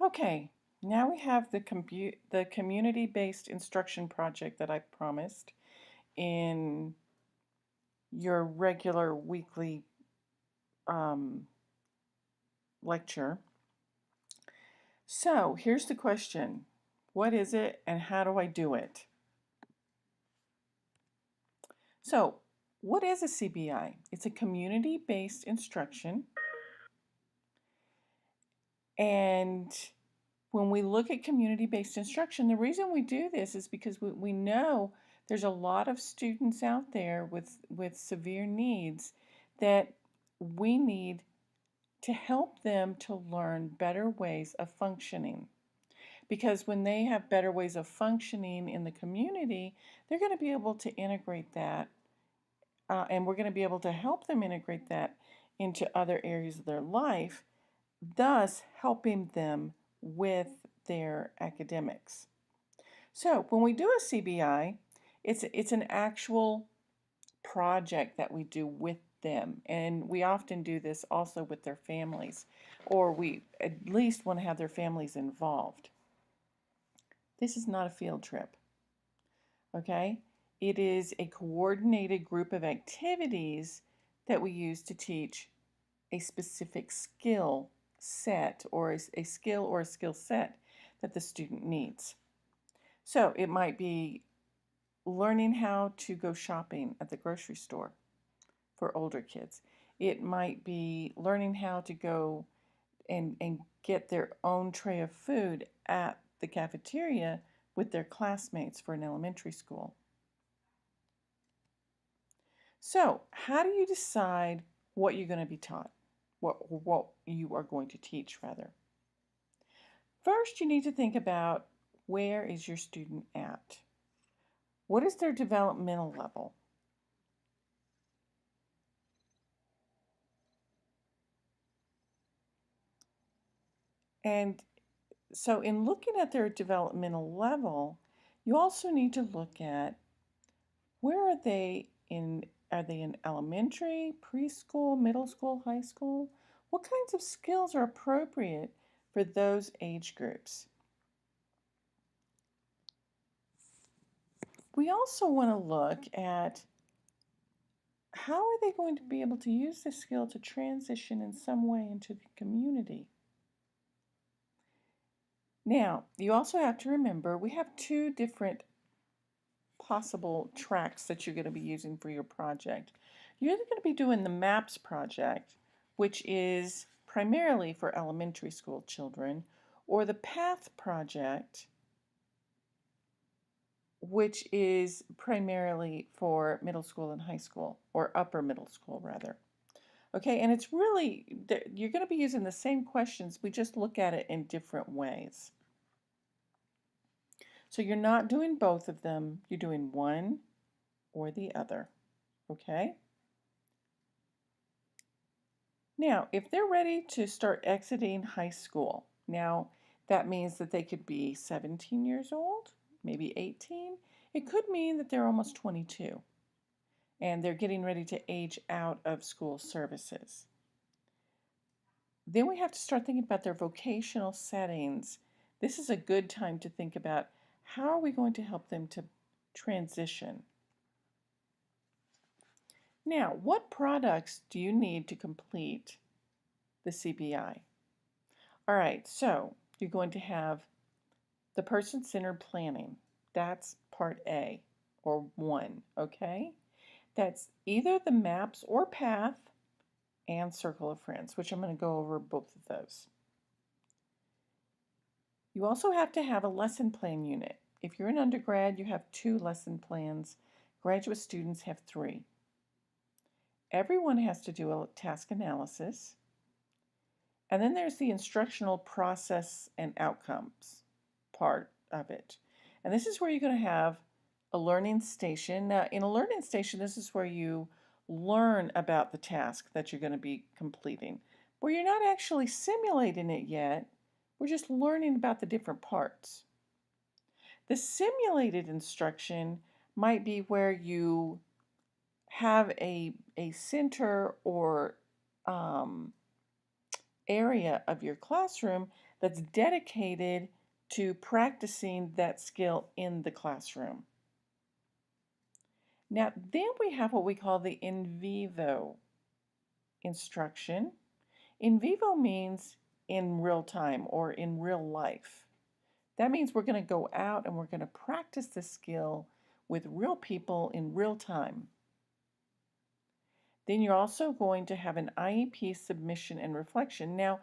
Okay, now we have the community-based instruction project that I promised in your regular weekly um, lecture. So here's the question. What is it and how do I do it? So what is a CBI? It's a community-based instruction. And when we look at community-based instruction, the reason we do this is because we know there's a lot of students out there with severe needs that we need to help them to learn better ways of functioning. Because when they have better ways of functioning in the community, they're going to be able to integrate that, and we're going to be able to help them integrate that into other areas of their life, thus helping them with their academics. So when we do a CBI, it's an actual project that we do with them, and we often do this also with their families, or we at least want to have their families involved. This is not a field trip, okay? It is a coordinated group of activities that we use to teach a specific skill set or a skill or a skill set that the student needs. So it might be learning how to go shopping at the grocery store for older kids. It might be learning how to go and get their own tray of food at the cafeteria with their classmates for an elementary school. So how do you decide what you're going to be taught? What you are going to teach, rather? First, you need to think about, where is your student at? What is their developmental level? And so in looking at their developmental level, you also need to look at, where are they in elementary, preschool, middle school, high school? What kinds of skills are appropriate for those age groups? We also want to look at, how are they going to be able to use this skill to transition in some way into the community? Now, you also have to remember we have two different possible tracks that you're going to be using for your project. You're either going to be doing the MAPS project, which is primarily for elementary school children, or the PATH project, which is primarily for middle school and high school, or upper middle school rather. Okay, and it's really, you're going to be using the same questions, we just look at it in different ways. So you're not doing both of them, you're doing one or the other, okay? Now, if they're ready to start exiting high school, now that means that they could be 17 years old, maybe 18. It could mean that they're almost 22 and they're getting ready to age out of school services. Then we have to start thinking about their vocational settings. This is a good time to think about, how are we going to help them to transition? Now, what products do you need to complete the CBI? All right, so you're going to have the person-centered planning. That's part A, or 1, okay? That's either the MAPS or PATH and Circle of Friends, which I'm going to go over both of those. You also have to have a lesson plan unit. If you're an undergrad, you have 2 lesson plans. Graduate students have 3. Everyone has to do a task analysis. And then there's the instructional process and outcomes part of it. And this is where you're going to have a learning station. Now, in a learning station, this is where you learn about the task that you're going to be completing, where you're not actually simulating it yet. We're just learning about the different parts. The simulated instruction might be where you have a center or area of your classroom that's dedicated to practicing that skill in the classroom. Now, then we have what we call the in vivo instruction. In vivo means in real time or in real life. That means we're going to go out and we're going to practice the skill with real people in real time. Then you're also going to have an IEP submission and reflection. Now,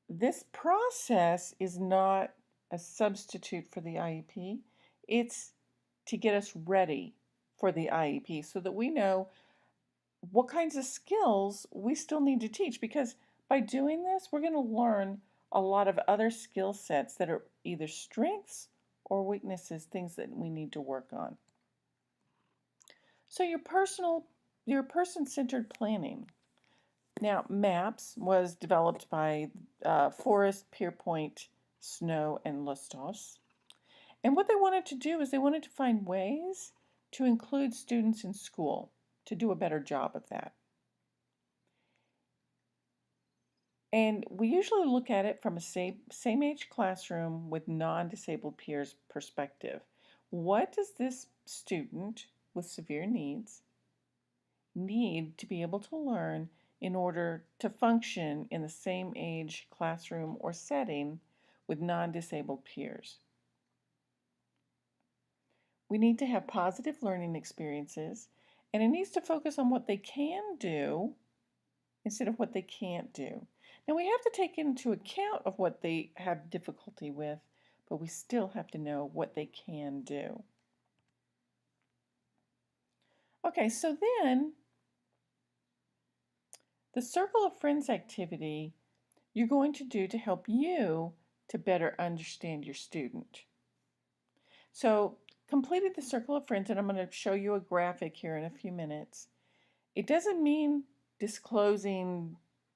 this process is not a substitute for the IEP. It's to get us ready for the IEP so that we know what kinds of skills we still need to teach, because by doing this, we're going to learn a lot of other skill sets that are either strengths or weaknesses, things that we need to work on. So your person-centered planning. Now, MAPS was developed by Forrest, Pierpoint, Snow, and Lustos. And what they wanted to do is they wanted to find ways to include students in school, to do a better job of that. And we usually look at it from a same age classroom with non-disabled peers perspective. What does this student with severe needs need to be able to learn in order to function in the same age classroom or setting with non-disabled peers? We need to have positive learning experiences, and it needs to focus on what they can do instead of what they can't do. Now, we have to take into account of what they have difficulty with, but we still have to know what they can do. Okay, so then the Circle of Friends activity you're going to do to help you to better understand your student. So, completed the Circle of Friends, and I'm going to show you a graphic here in a few minutes. It doesn't mean disclosing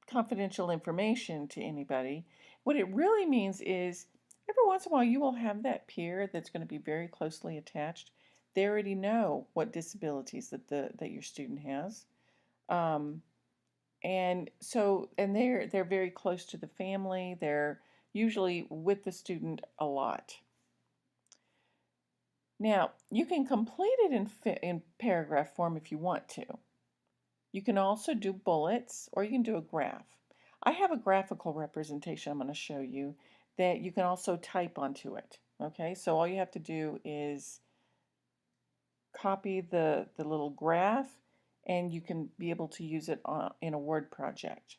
confidential information to anybody. What it really means is every once in a while you will have that peer that's going to be very closely attached. They already know what disabilities that your student has. And they're very close to the family. They're usually with the student a lot. Now, you can complete it in paragraph form if you want to. You can also do bullets, or you can do a graph. I have a graphical representation I'm going to show you that you can also type onto it. Okay, so all you have to do is copy the little graph, and you can be able to use it in a Word project.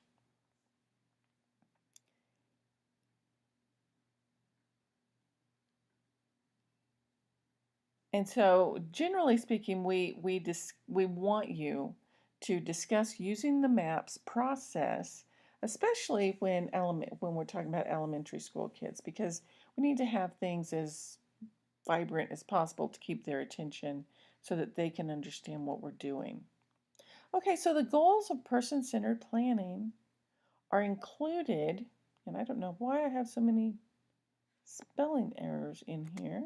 And so, generally speaking, we want you to discuss using the MAPS process, especially when we're talking about elementary school kids, because we need to have things as vibrant as possible to keep their attention so that they can understand what we're doing. Okay, so the goals of person-centered planning are included, and I don't know why I have so many spelling errors in here.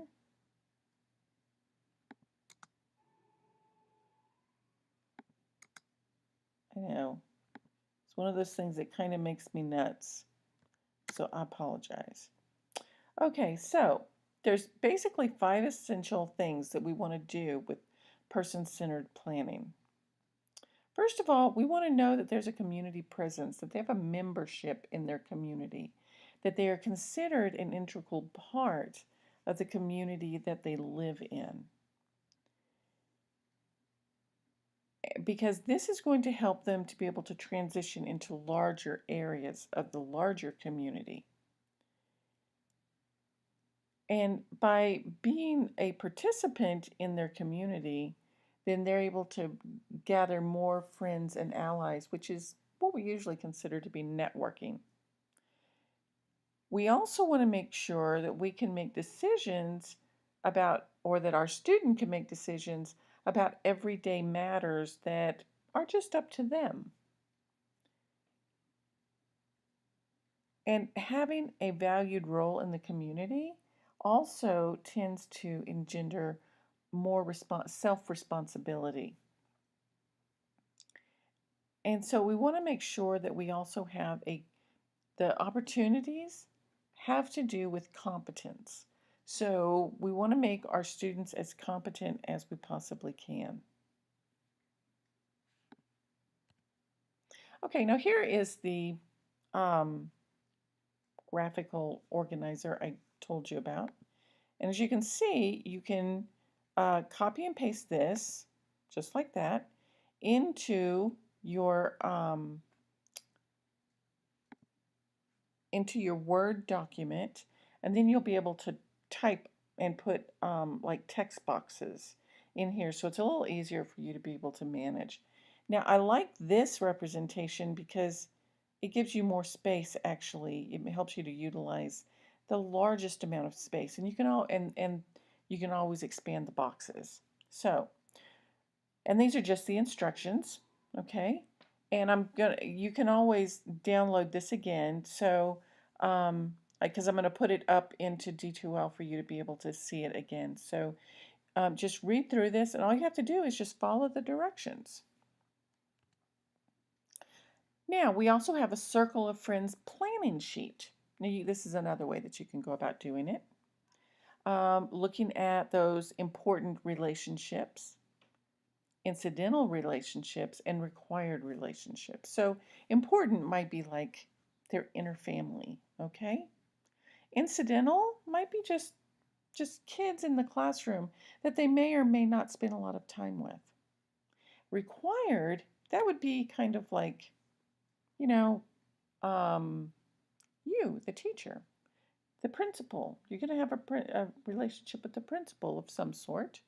I know. It's one of those things that kind of makes me nuts. So I apologize. Okay, so there's basically 5 essential things that we want to do with person-centered planning. First of all, we want to know that there's a community presence, that they have a membership in their community, that they are considered an integral part of the community that they live in. Because this is going to help them to be able to transition into larger areas of the larger community. And by being a participant in their community, then they're able to gather more friends and allies, which is what we usually consider to be networking. We also want to make sure that we can make decisions about, or that our student can make decisions about everyday matters that are just up to them. And having a valued role in the community also tends to engender more self-responsibility. And so we want to make sure that we also have a the opportunities have to do with competence. So we want to make our students as competent as we possibly can. Okay, now here is the um, graphical organizer I told you about. And as you can see, you can copy and paste this, just like that, into your Word document, and then you'll be able to type and put like text boxes in here, so it's a little easier for you to be able to manage. Now, I like this representation because it gives you more space. Actually, it helps you to utilize the largest amount of space, and you can always expand the boxes. So, and these are just the instructions, okay? And you can always download this again. So, because I'm gonna put it up into D2L for you to be able to see it again. So, just read through this, and all you have to do is just follow the directions. Now, we also have a Circle of Friends planning sheet. Now, this is another way that you can go about doing it. Looking at those important relationships, incidental relationships, and required relationships. So important might be like their inner family, okay? Incidental might be just kids in the classroom that they may or may not spend a lot of time with. Required, that would be kind of like, you know, you, the teacher, the principal. You're going to have a relationship with the principal of some sort.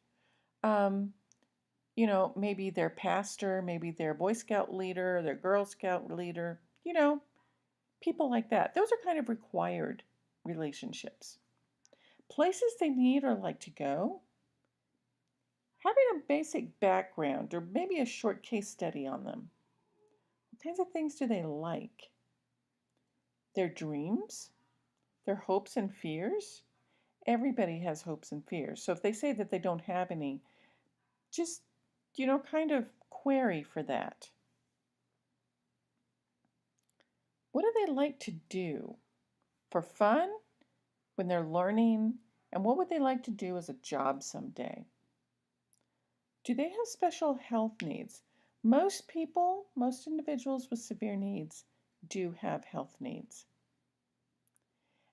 Maybe their pastor, maybe their Boy Scout leader, their Girl Scout leader, people like that. Those are kind of required relationships. Places they need or like to go, having a basic background or maybe a short case study on them. What kinds of things do they like? Their dreams, their hopes and fears. Everybody has hopes and fears. So if they say that they don't have any, just, kind of query for that. What do they like to do for fun when they're learning? And what would they like to do as a job someday? Do they have special health needs? Most individuals with severe needs do have health needs.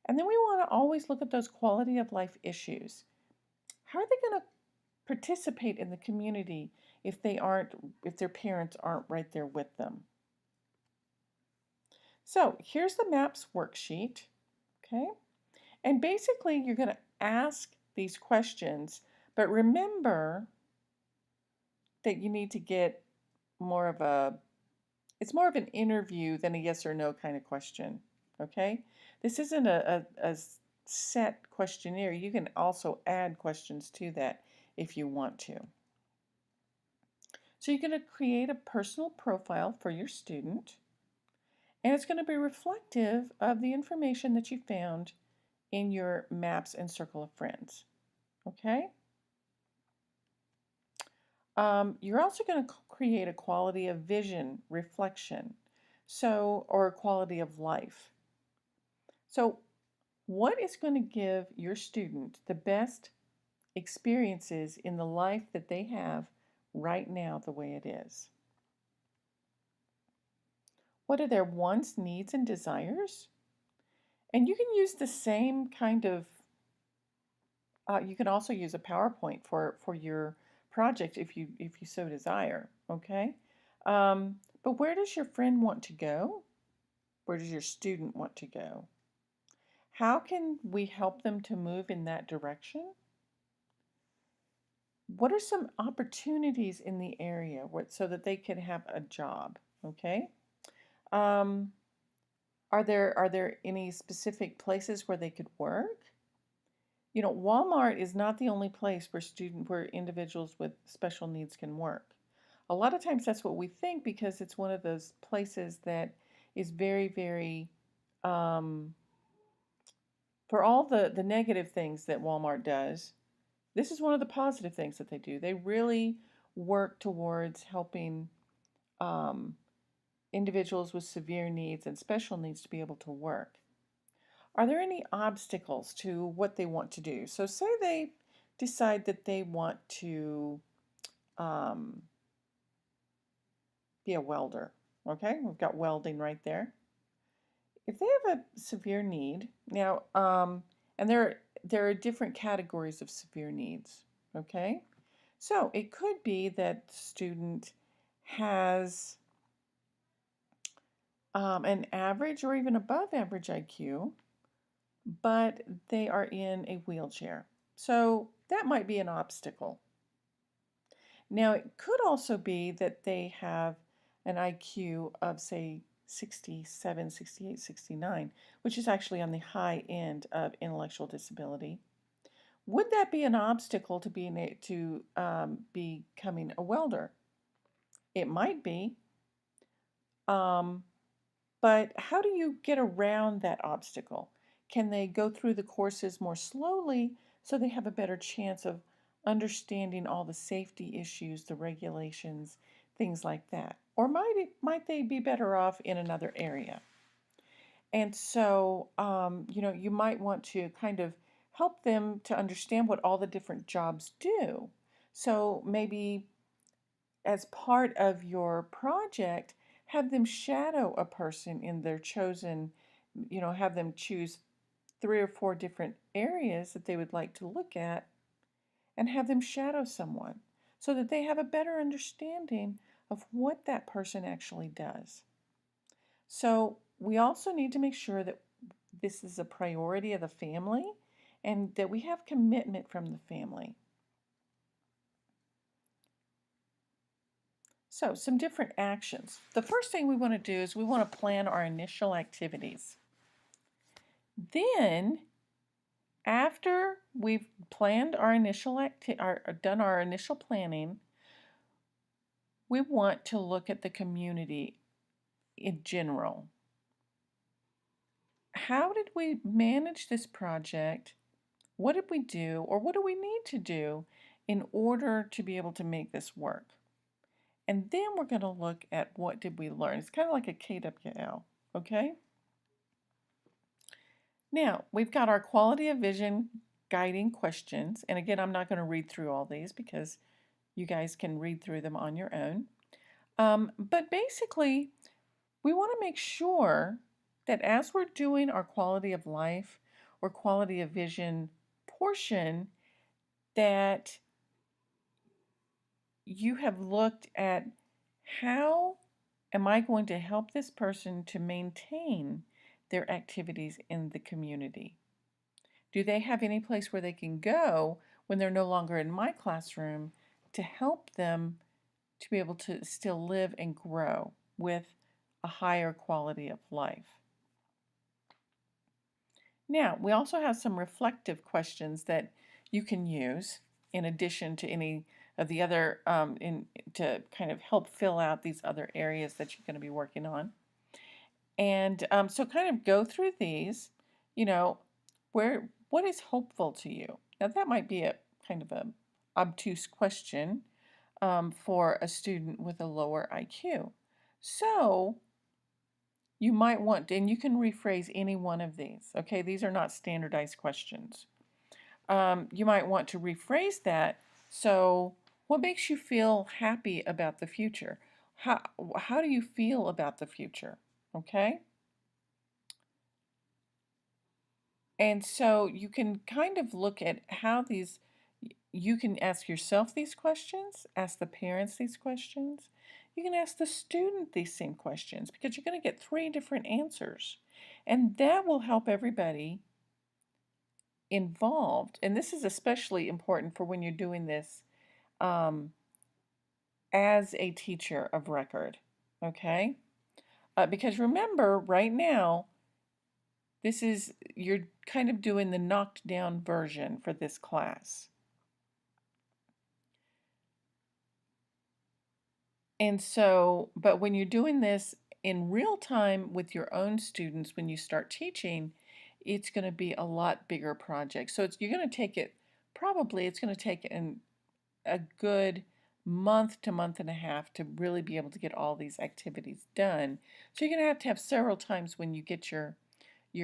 And then we want to always look at those quality of life issues. How are they going to participate in the community if their parents aren't right there with them? So here's the MAPS worksheet, okay? And basically you're going to ask these questions, but remember that you need to get it's more of an interview than a yes or no kind of question, okay? This isn't a set questionnaire. You can also add questions to that if you want to. So you're going to create a personal profile for your student, and it's going to be reflective of the information that you found in your MAPS and Circle of Friends, okay? You're also going to create a quality of vision reflection, or a quality of life. So what is going to give your student the best experiences in the life that they have right now the way it is? What are their wants, needs, and desires? And you can use the same kind of, you can also use a PowerPoint for your project if you so desire, okay? But where does your friend want to go? Where does your student want to go? How can we help them to move in that direction? What are some opportunities in the area so that they can have a job, okay? Are there any specific places where they could work? Walmart is not the only place where individuals with special needs can work. A lot of times that's what we think because it's one of those places that is very, very, for all the negative things that Walmart does, this is one of the positive things that they do. They really work towards helping individuals with severe needs and special needs to be able to work. Are there any obstacles to what they want to do? So, say they decide that they want to um, be a welder. Okay, we've got welding right there. If they have a severe need, now, and there are different categories of severe needs. Okay, so it could be that the student has an average or even above average IQ, but they are in a wheelchair. So that might be an obstacle. Now, it could also be that they have an IQ of, say, 67, 68, 69, which is actually on the high end of intellectual disability. Would that be an obstacle to becoming a welder? It might be. Um, But how do you get around that obstacle? Can they go through the courses more slowly so they have a better chance of understanding all the safety issues, the regulations, things like that? Or might they be better off in another area? And so, you might want to kind of help them to understand what all the different jobs do. So maybe as part of your project, have them shadow a person in their chosen, have them choose 3 or 4 different areas that they would like to look at and have them shadow someone so that they have a better understanding of what that person actually does. So we also need to make sure that this is a priority of the family and that we have commitment from the family. So, some different actions. The first thing we want to do is we want to plan our initial activities. Then, after we've planned our done our initial planning, we want to look at the community in general. How did we manage this project? What did we do, or what do we need to do in order to be able to make this work? And then we're going to look at what did we learn. It's kind of like a KWL, okay? Now, we've got our quality of vision guiding questions. And again, I'm not going to read through all these because you guys can read through them on your own. But basically, we want to make sure that as we're doing our quality of life or quality of vision portion, that you have looked at how am I going to help this person to maintain their activities in the community? Do they have any place where they can go when they're no longer in my classroom to help them to be able to still live and grow with a higher quality of life? Now, we also have some reflective questions that you can use in addition to any of the other, to kind of help fill out these other areas that you're going to be working on. And so kind of go through these, you know, what is hopeful to you? Now that might be a kind of a obtuse question for a student with a lower IQ. So you might want, and you can rephrase any one of these. Okay, these are not standardized questions. You might want to rephrase that. So, what makes you feel happy about the future? How do you feel about the future? Okay. And so you can kind of look at how you can ask yourself these questions, ask the parents these questions. You can ask the student these same questions because you're going to get 3 different answers. And that will help everybody involved. And this is especially important for when you're doing this um, as a teacher of record, okay? Because remember, right now, you're kind of doing the knocked down version for this class. And so, but when you're doing this in real time with your own students, when you start teaching, it's going to be a lot bigger project. So you're going to take it, probably it's going to take a good month to month and a half to really be able to get all these activities done. So you're going to have several times when you get your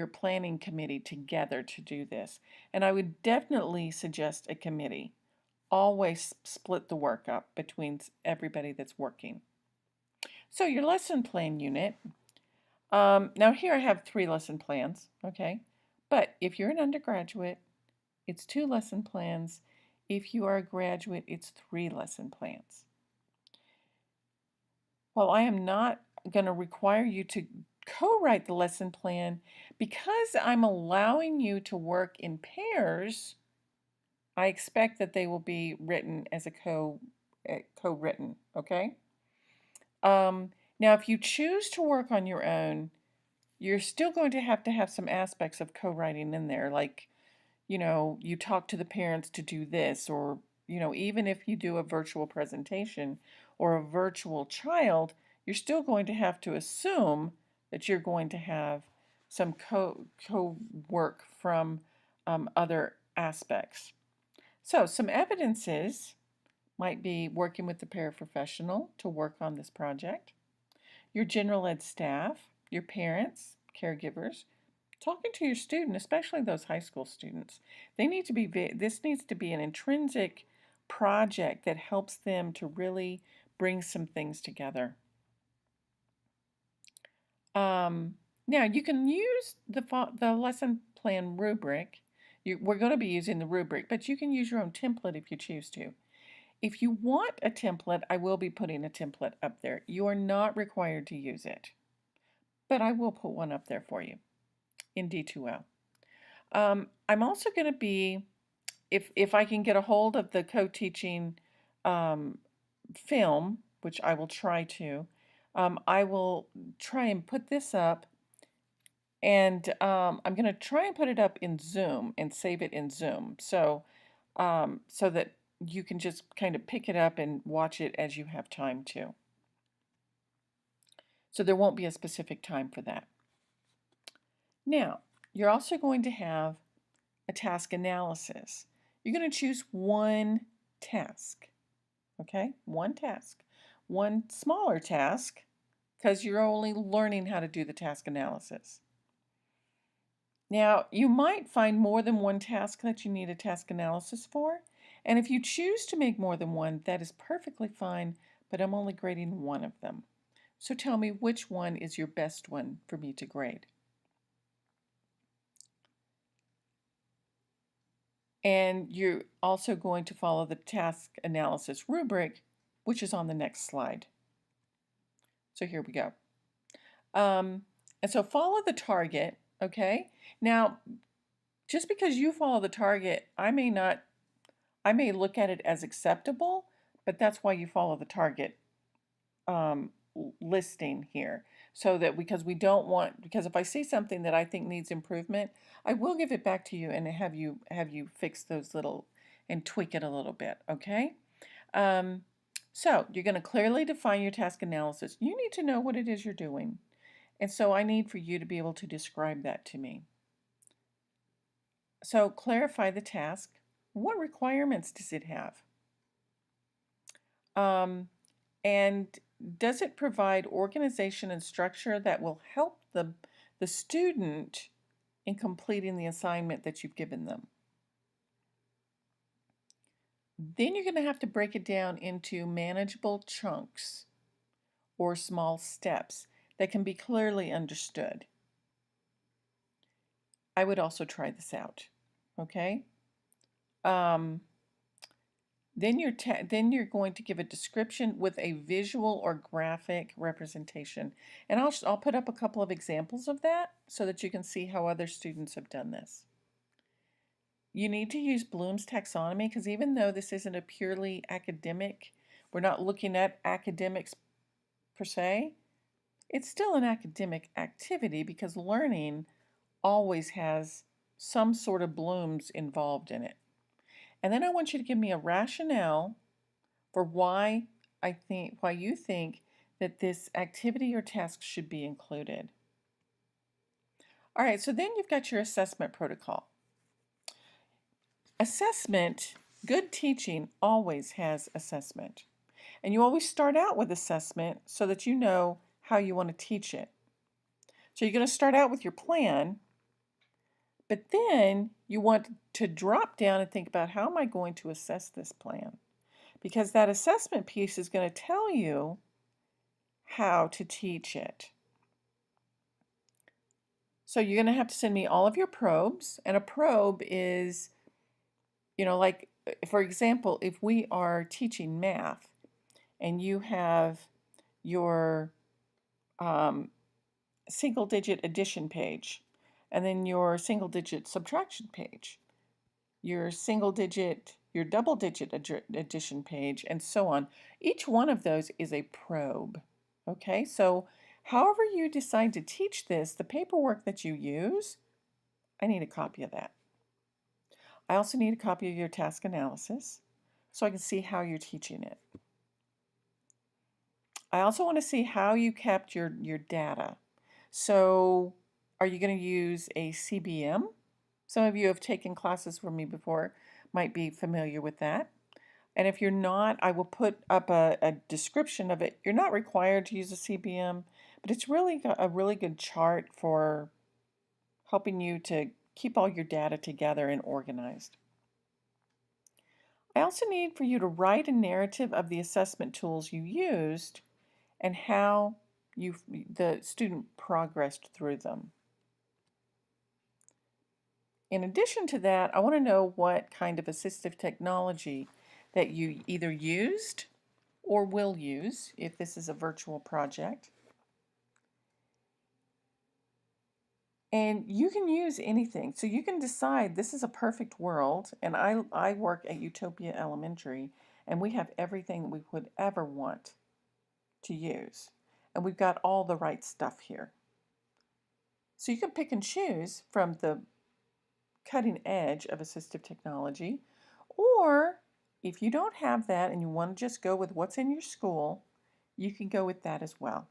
planning committee together to do this. And I would definitely suggest a committee. Always split the work up between everybody that's working. So your lesson plan unit, now here I have 3 lesson plans, okay? But if you're an undergraduate, it's 2 lesson plans. If you are a graduate, it's 3 lesson plans. While I am not going to require you to co-write the lesson plan, because I'm allowing you to work in pairs, I expect that they will be written as a co-written, okay? Now, if you choose to work on your own, you're still going to have some aspects of co-writing in there, like, you talk to the parents to do this, or, even if you do a virtual presentation or a virtual child, you're still going to have to assume that you're going to have some co-work from other aspects. So some evidences might be working with the paraprofessional to work on this project, your general ed staff, your parents, caregivers, talking to your student, especially those high school students. This needs to be an intrinsic project that helps them to really bring some things together. Now you can use the lesson plan rubric. We're going to be using the rubric, but you can use your own template if you choose to. If you want a template, I will be putting a template up there. You are not required to use it, but I will put one up there for you in D2L. I'm also going to be, if I can get a hold of the co-teaching film, which I will try to, I will try and put this up, and I'm going to try and put it up in Zoom and save it in Zoom, so that you can just kind of pick it up and watch it as you have time to. So there won't be a specific time for that. Now, you're also going to have a task analysis. You're going to choose one task, okay? One task. One smaller task, because you're only learning how to do the task analysis. Now, you might find more than one task that you need a task analysis for, and if you choose to make more than one, that is perfectly fine, but I'm only grading one of them. So tell me which one is your best one for me to grade. And you're also going to follow the task analysis rubric, which is on the next slide. So here we go. And so follow the target, okay? Now, just because you follow the target, I may look at it as acceptable, but that's why you follow the target listing here. So that because if I see something that I think needs improvement, I will give it back to you and have you fix those little and tweak it a little bit, okay? So you're going to clearly define your task analysis. You need to know what it is you're doing. And so I need for you to be able to describe that to me. So clarify the task. What requirements does it have? And does it provide organization and structure that will help the student in completing the assignment that you've given them? Then you're going to have to break it down into manageable chunks or small steps that can be clearly understood. I would also try this out, okay? Then you're going to give a description with a visual or graphic representation. And I'll put up a couple of examples of that so that you can see how other students have done this. You need to use Bloom's taxonomy because even though this isn't a purely academic, we're not looking at academics per se, it's still an academic activity because learning always has some sort of Bloom's involved in it. And then I want you to give me a rationale for why you think that this activity or task should be included. All right, so then you've got your assessment protocol. Assessment, good teaching always has assessment. And you always start out with assessment so that you know how you want to teach it. So you're going to start out with your plan, but then you want to drop down and think about, how am I going to assess this plan? Because that assessment piece is going to tell you how to teach it. So you're going to have to send me all of your probes, and a probe is, like, for example, if we are teaching math and you have your single digit addition page, and then your single digit subtraction page, your double digit addition page, and so on. Each one of those is a probe. Okay, so however you decide to teach this, the paperwork that you use, I need a copy of that. I also need a copy of your task analysis so I can see how you're teaching it. I also want to see how you kept your data. So are you going to use a CBM? Some of you have taken classes from me before, might be familiar with that. And if you're not, I will put up a description of it. You're not required to use a CBM, but it's really a really good chart for helping you to keep all your data together and organized. I also need for you to write a narrative of the assessment tools you used and how the student progressed through them. In addition to that, I want to know what kind of assistive technology that you either used or will use if this is a virtual project. And you can use anything. So you can decide, this is a perfect world, and I work at Utopia Elementary, and we have everything we would ever want to use. And we've got all the right stuff here. So you can pick and choose from the cutting edge of assistive technology, or if you don't have that and you want to just go with what's in your school, you can go with that as well.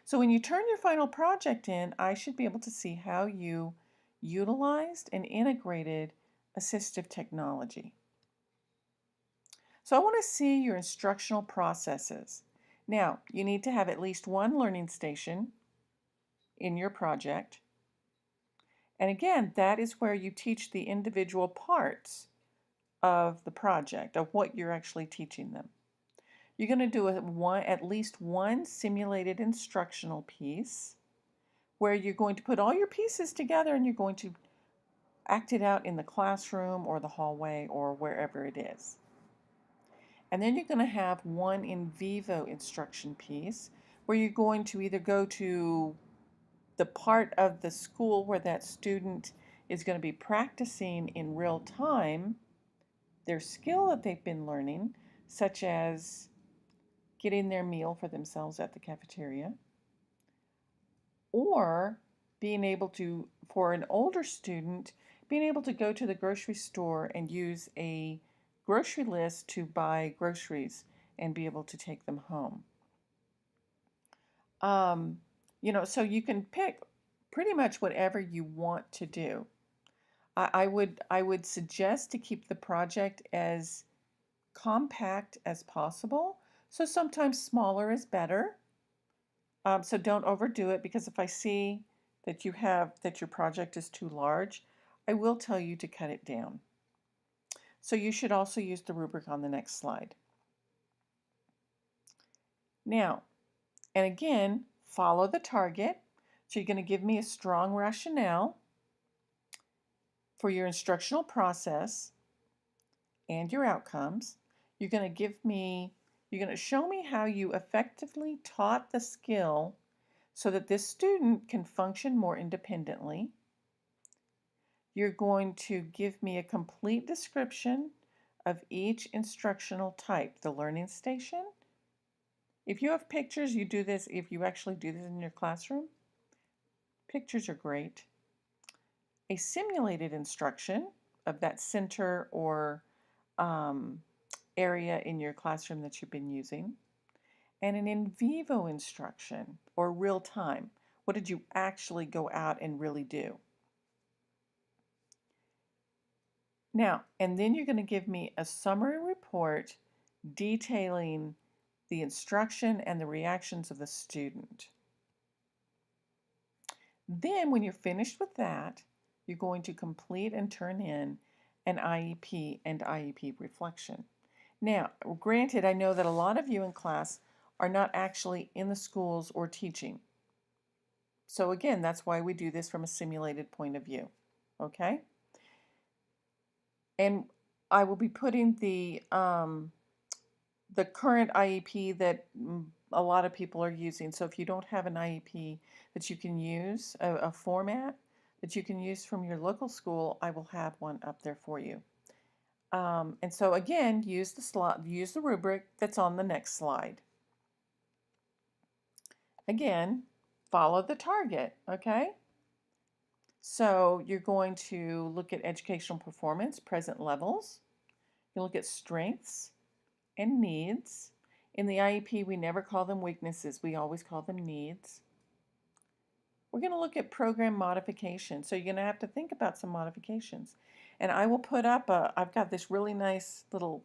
So when you turn your final project in, I should be able to see how you utilized and integrated assistive technology. So I want to see your instructional processes. Now, you need to have at least one learning station in your project. And again, that is where you teach the individual parts of the project, of what you're actually teaching them. You're going to do at least one simulated instructional piece where you're going to put all your pieces together and you're going to act it out in the classroom or the hallway or wherever it is. And then you're going to have one in vivo instruction piece where you're going to either go to the part of the school where that student is going to be practicing in real time their skill that they've been learning, such as getting their meal for themselves at the cafeteria, or being able to, for an older student, being able to go to the grocery store and use a grocery list to buy groceries and be able to take them home. So you can pick pretty much whatever you want to do. I would suggest to keep the project as compact as possible. So sometimes smaller is better. So don't overdo it, because if I see that your project is too large, I will tell you to cut it down. So you should also use the rubric on the next slide. Now, and again, follow the target. So you're going to give me a strong rationale for your instructional process and your outcomes. You're going to show me how you effectively taught the skill so that this student can function more independently. You're going to give me a complete description of each instructional type, the learning station. If you have pictures, you do this, if you actually do this in your classroom, pictures are great. A simulated instruction of that center or area in your classroom that you've been using, and an in vivo instruction or real time. What did you actually go out and really do? Now, and then you're going to give me a summary report detailing the instruction, and the reactions of the student. Then when you're finished with that, you're going to complete and turn in an IEP and IEP reflection. Now, granted, I know that a lot of you in class are not actually in the schools or teaching. So again, that's why we do this from a simulated point of view, okay? And I will be putting the current IEP that a lot of people are using. So if you don't have an IEP that you can use, a format that you can use from your local school, I will have one up there for you. And so again, use the rubric that's on the next slide. Again, follow the target, okay? So you're going to look at educational performance, present levels. You look at strengths and needs. In the IEP, we never call them weaknesses. We always call them needs. We're going to look at program modification. So you're going to have to think about some modifications. And I will put up I've got this really nice little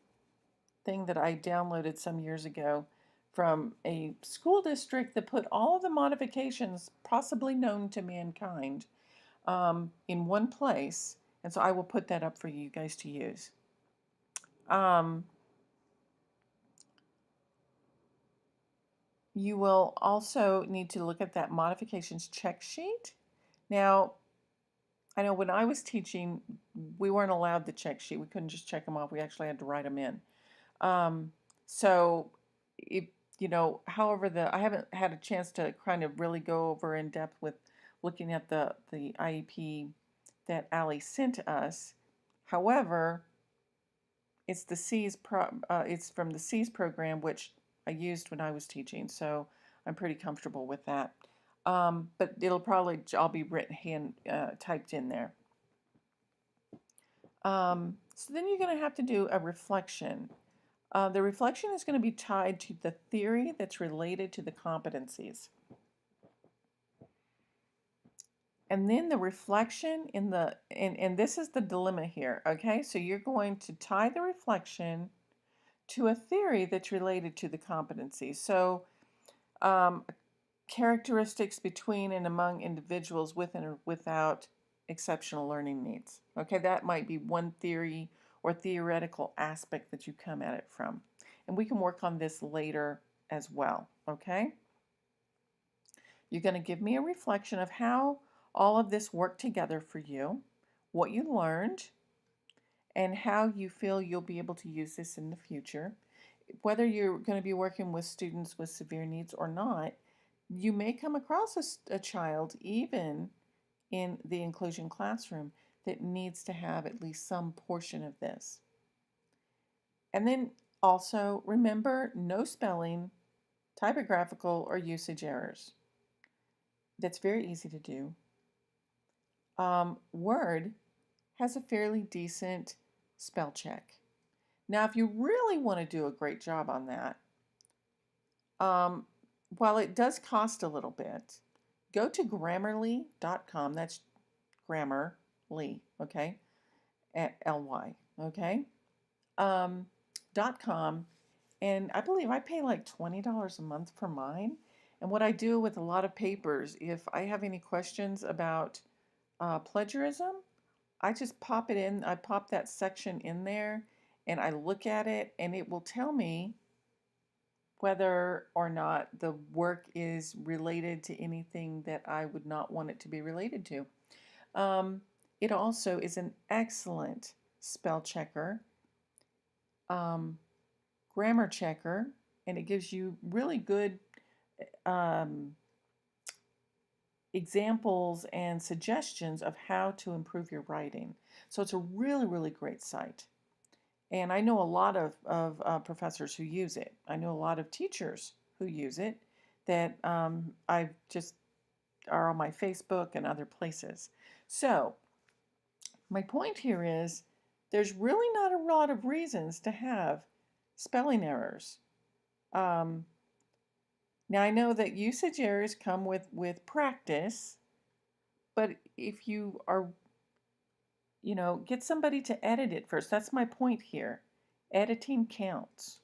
thing that I downloaded some years ago from a school district that put all of the modifications possibly known to mankind in one place. And so I will put that up for you guys to use. You will also need to look at that modifications check sheet. Now, I know when I was teaching, we weren't allowed the check sheet. We couldn't just check them off. We actually had to write them in. So, if, however, I haven't had a chance to kind of really go over in depth with looking at the IEP that Allie sent us. However, it's it's from the C's program, which I used when I was teaching, so I'm pretty comfortable with that. But it'll probably all be written typed in there. So then you're going to have to do a reflection. The reflection is going to be tied to the theory that's related to the competencies. And then the reflection and this is the dilemma here, okay? So you're going to tie the reflection to a theory that's related to the competencies. So characteristics between and among individuals with and without exceptional learning needs. Okay, that might be one theory or theoretical aspect that you come at it from. And we can work on this later as well, okay? You're going to give me a reflection of how all of this worked together for you, what you learned, and how you feel you'll be able to use this in the future. Whether you're going to be working with students with severe needs or not, you may come across a child, even in the inclusion classroom, that needs to have at least some portion of this. And then also remember, no spelling, typographical, or usage errors. That's very easy to do. Word has a fairly decent spell check. Now, if you really want to do a great job on that, while it does cost a little bit, go to grammarly.com. That's Grammarly, okay? At L-Y, okay? .com. And I believe I pay like $20 a month for mine. And what I do with a lot of papers, if I have any questions about plagiarism, I just pop it in. I pop that section in there and I look at it and it will tell me whether or not the work is related to anything that I would not want it to be related to. It also is an excellent spell checker, grammar checker, and it gives you really good examples and suggestions of how to improve your writing. So it's a really, really great site. And I know a lot of professors who use it. I know a lot of teachers who use it that I've just are on my Facebook and other places. So my point here is there's really not a lot of reasons to have spelling errors. Now I know that usage errors come with practice, but if you are, get somebody to edit it first. That's my point here. Editing counts.